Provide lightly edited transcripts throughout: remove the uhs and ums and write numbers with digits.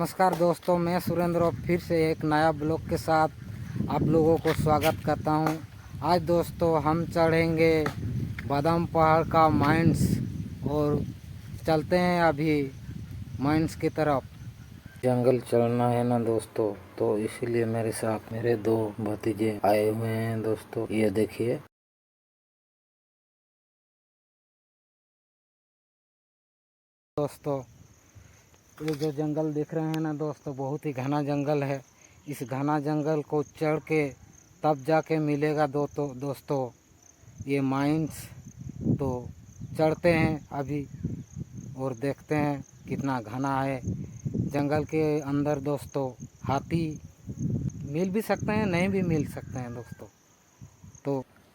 नमस्कार दोस्तों, मैं सुरेंद्र और फिर से एक नया ब्लॉग के साथ आप लोगों को स्वागत करता हूं। आज दोस्तों हम चढ़ेंगे बादाम पहाड़ का माइंस और चलते हैं अभी माइंस की तरफ। जंगल चलना है ना दोस्तों, तो इसीलिए मेरे साथ मेरे दो भतीजे आए हुए हैं दोस्तों। ये देखिए दोस्तों, ये जो जंगल दिख रहे हैं ना दोस्तों, बहुत ही घना जंगल है। इस घना जंगल को चढ़ के तब जाके मिलेगा दोस्तों ये माइंस। तो चढ़ते हैं अभी और देखते हैं कितना घना है जंगल के अंदर दोस्तों। हाथी मिल भी सकते हैं, नहीं भी मिल सकते हैं दोस्तों।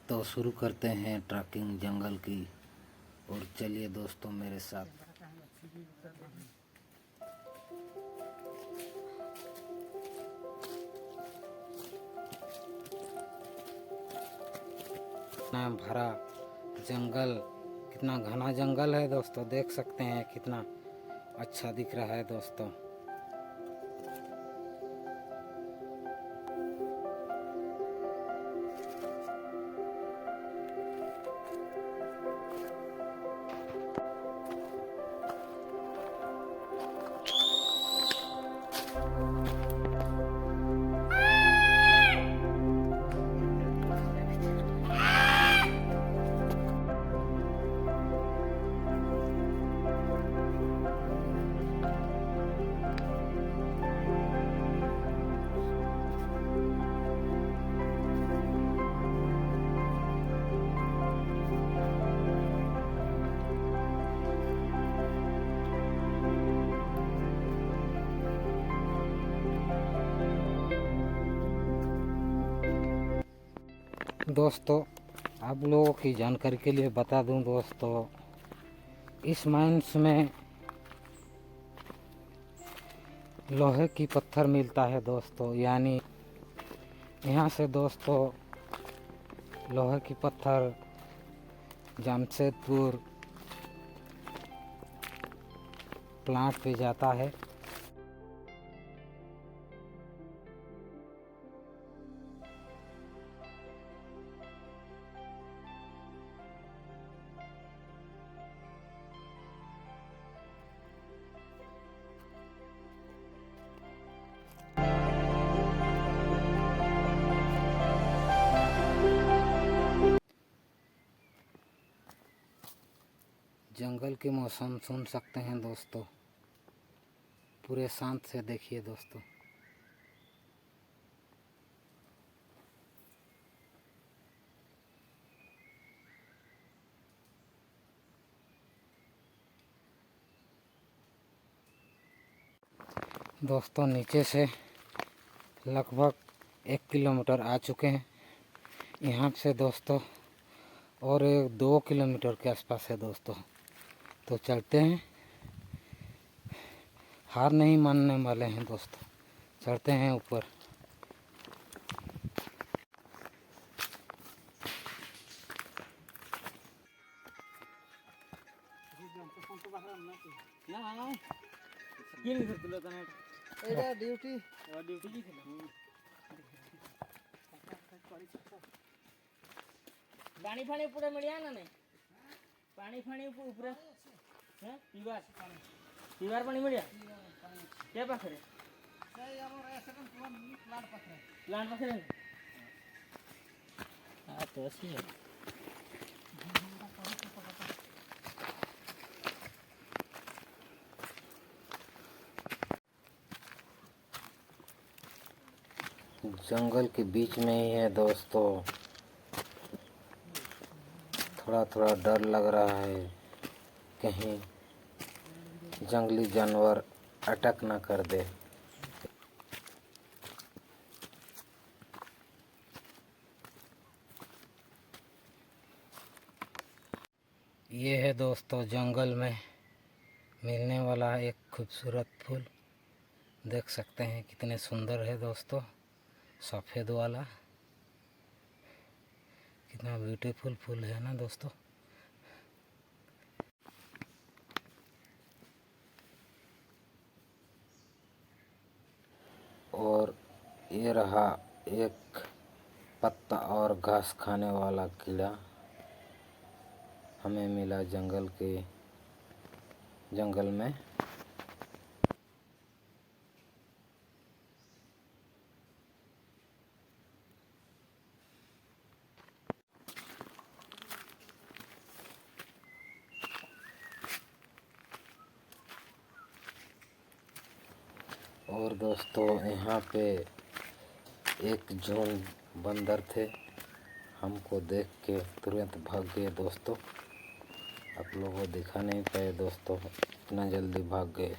तो शुरू करते हैं ट्रैकिंग जंगल की, और चलिए दोस्तों मेरे साथ। कितना भरा जंगल, कितना घना जंगल है दोस्तों, देख सकते हैं कितना अच्छा दिख रहा है दोस्तों। दोस्तों आप लोगों की जानकारी के लिए बता दूं दोस्तों, इस माइंस में लोहे की पत्थर मिलता है दोस्तों। यानी यहाँ से दोस्तों लोहे की पत्थर जमशेदपुर प्लांट पे जाता है। जंगल के मौसम सुन सकते हैं दोस्तों, पूरे शांत से देखिए दोस्तों। दोस्तों नीचे से लगभग 1 किलोमीटर आ चुके हैं। यहाँ से दोस्तों और 2 किलोमीटर के आसपास है दोस्तों। तो चलते हैं, हार नहीं मानने वाले हैं दोस्तों, चढ़ते हैं ऊपर। पानी फाणी पूरा मिलिया ना नहीं, पानी फाणी पूरा है पीवार पीवार पानी मिलिया क्या पाखरे प्लांट पाखरे हाँ तो ऐसी है। जंगल के बीच में ही है दोस्तों। थोड़ा थोड़ा डर लग रहा है कहीं जंगली जानवर अटैक ना कर दे। ये है दोस्तों जंगल में मिलने वाला एक खूबसूरत फूल, देख सकते हैं कितने सुंदर है दोस्तों। सफ़ेद वाला कितना ब्यूटीफुल फूल है ना दोस्तों। रहा एक पत्ता और घास खाने वाला कीड़ा हमें मिला जंगल में। और दोस्तों यहाँ पे एक झुंड बंदर थे, हमको देख के तुरंत भाग गए दोस्तों। आप लोगों को दिखा नहीं पाए दोस्तों, इतना जल्दी भाग गए।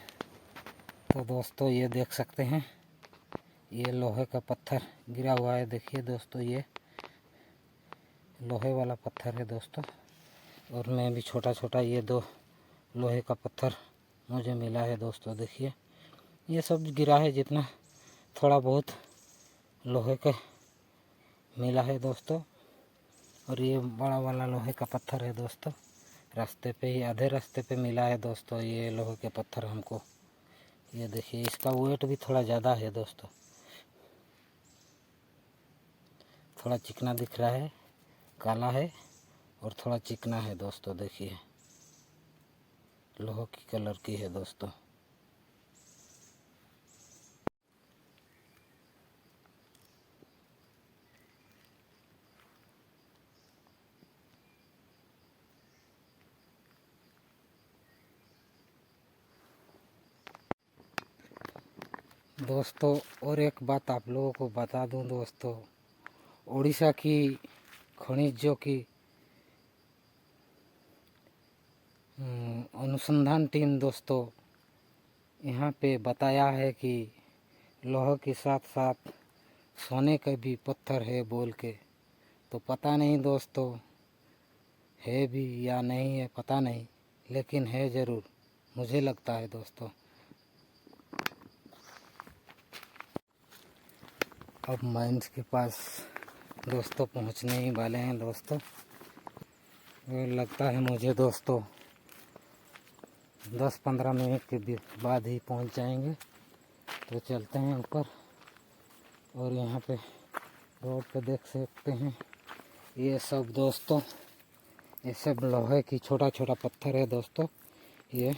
तो दोस्तों ये देख सकते हैं, ये लोहे का पत्थर गिरा हुआ है। देखिए दोस्तों, ये लोहे वाला पत्थर है दोस्तों। और मैं भी छोटा छोटा ये 2 लोहे का पत्थर मुझे मिला है दोस्तों। देखिए ये सब गिरा है, जितना थोड़ा बहुत लोहे का मिला है दोस्तों। और ये बड़ा वाला लोहे का पत्थर है दोस्तों। रास्ते पे ही, आधे रास्ते पे मिला है दोस्तों ये लोहे के पत्थर हमको। ये देखिए, इसका वेट भी थोड़ा ज़्यादा है दोस्तों। थोड़ा चिकना दिख रहा है, काला है और थोड़ा चिकना है दोस्तों। देखिए लोहे की कलर की है दोस्तों। दोस्तों और एक बात आप लोगों को बता दूं दोस्तों, उड़ीसा की खनिजों की अनुसंधान टीम दोस्तों यहाँ पे बताया है कि लोहे के साथ साथ सोने का भी पत्थर है बोल के। तो पता नहीं दोस्तों है भी या नहीं है, पता नहीं, लेकिन है ज़रूर, मुझे लगता है दोस्तों। अब माइंस के पास दोस्तों पहुंचने ही वाले हैं दोस्तों। और लगता है मुझे दोस्तों 10-15 मिनट के बाद ही पहुंच जाएंगे। तो चलते हैं ऊपर। और यहाँ पे रोड पे देख सकते हैं ये सब दोस्तों, ये सब लोहे की छोटा छोटा पत्थर है दोस्तों। ये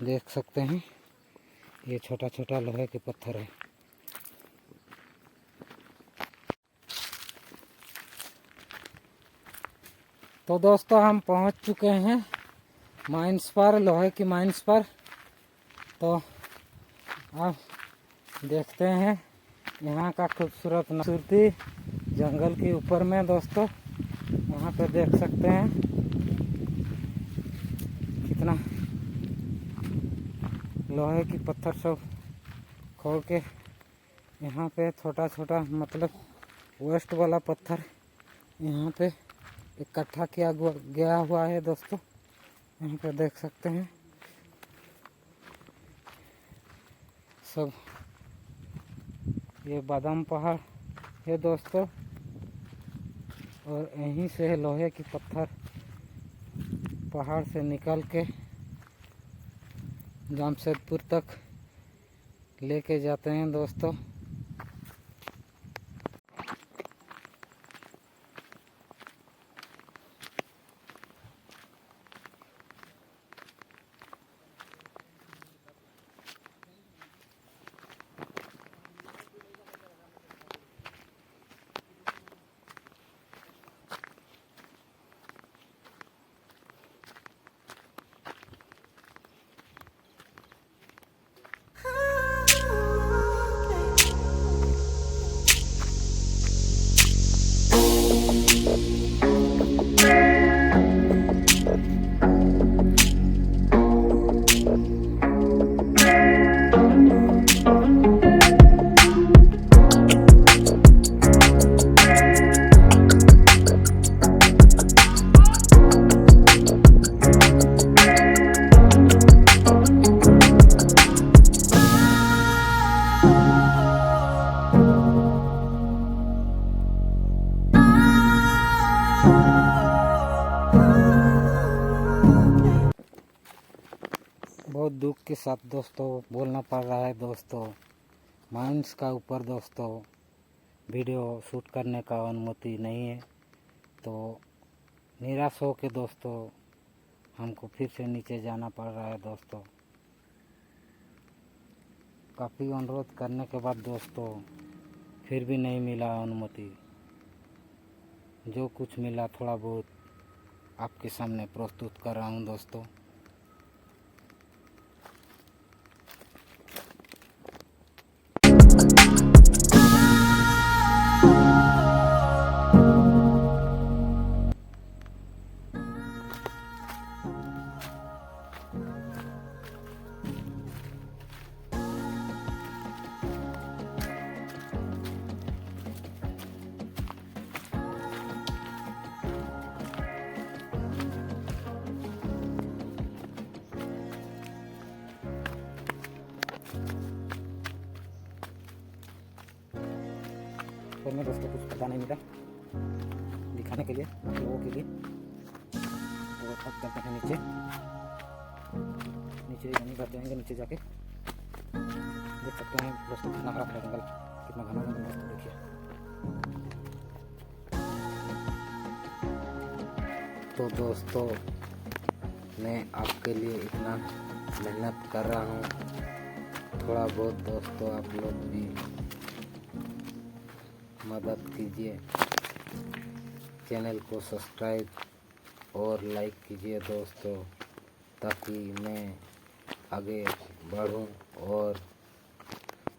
देख सकते हैं, ये छोटा छोटा लोहे के पत्थर है। तो दोस्तों हम पहुंच चुके हैं माइंस पर, लोहे की माइंस पर। तो अब देखते हैं यहाँ का खूबसूरती जंगल के ऊपर में दोस्तों। वहाँ पे देख सकते हैं कितना लोहे की पत्थर सब खोल के यहाँ पे छोटा छोटा, मतलब वेस्ट वाला पत्थर यहाँ पे इकट्ठा किया गया हुआ है दोस्तों। यहाँ पे देख सकते हैं सब, ये बादाम पहाड़ है दोस्तों। और यहीं से लोहे की पत्थर पहाड़ से निकल के जमशेदपुर तक लेके जाते हैं दोस्तों। बहुत दुख के साथ दोस्तों बोलना पड़ रहा है दोस्तों, माइंस का ऊपर दोस्तों वीडियो शूट करने का अनुमति नहीं है। तो निराश हो के दोस्तों हमको फिर से नीचे जाना पड़ रहा है दोस्तों। काफ़ी अनुरोध करने के बाद दोस्तों फिर भी नहीं मिला अनुमति। जो कुछ मिला थोड़ा बहुत आपके सामने प्रस्तुत कर रहा हूँ दोस्तों। और मैं दोस्तों कुछ पता नहीं मिला दिखाने के लिए आप लोगों के लिए। तो अब चलते हैं नीचे जमीन पर जाएंगे। नीचे जाके देख सकते हैं दोस्तों कितना हरा भरा जंगल, कितना घना जंगल दोस्तों देखिए। तो दोस्तों मैं आपके लिए इतना मेहनत कर रहा हूँ, थोड़ा बहुत दोस्तों आप लोग भी मदद कीजिए। चैनल को सब्सक्राइब और लाइक कीजिए दोस्तों, ताकि मैं आगे बढ़ूं और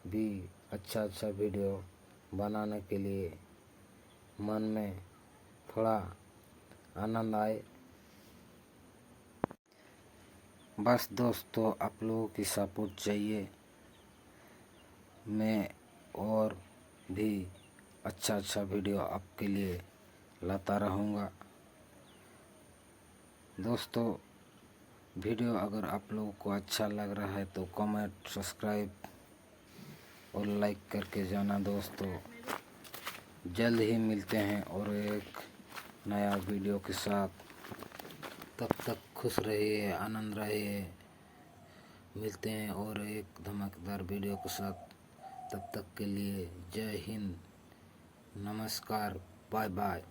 भी अच्छा वीडियो बनाने के लिए मन में थोड़ा आनंद आए। बस दोस्तों आप लोगों की सपोर्ट चाहिए, मैं और भी अच्छा वीडियो आपके लिए लाता रहूँगा। दोस्तों वीडियो अगर आप लोगों को अच्छा लग रहा है तो कमेंट, सब्सक्राइब और लाइक करके जाना दोस्तों। जल्द ही मिलते हैं और एक नया वीडियो के साथ। तब तक खुश रहिए, आनंद रहिए। मिलते हैं और एक धमाकेदार वीडियो के साथ। तब तक के लिए जय हिंद, नमस्कार, बाय बाय।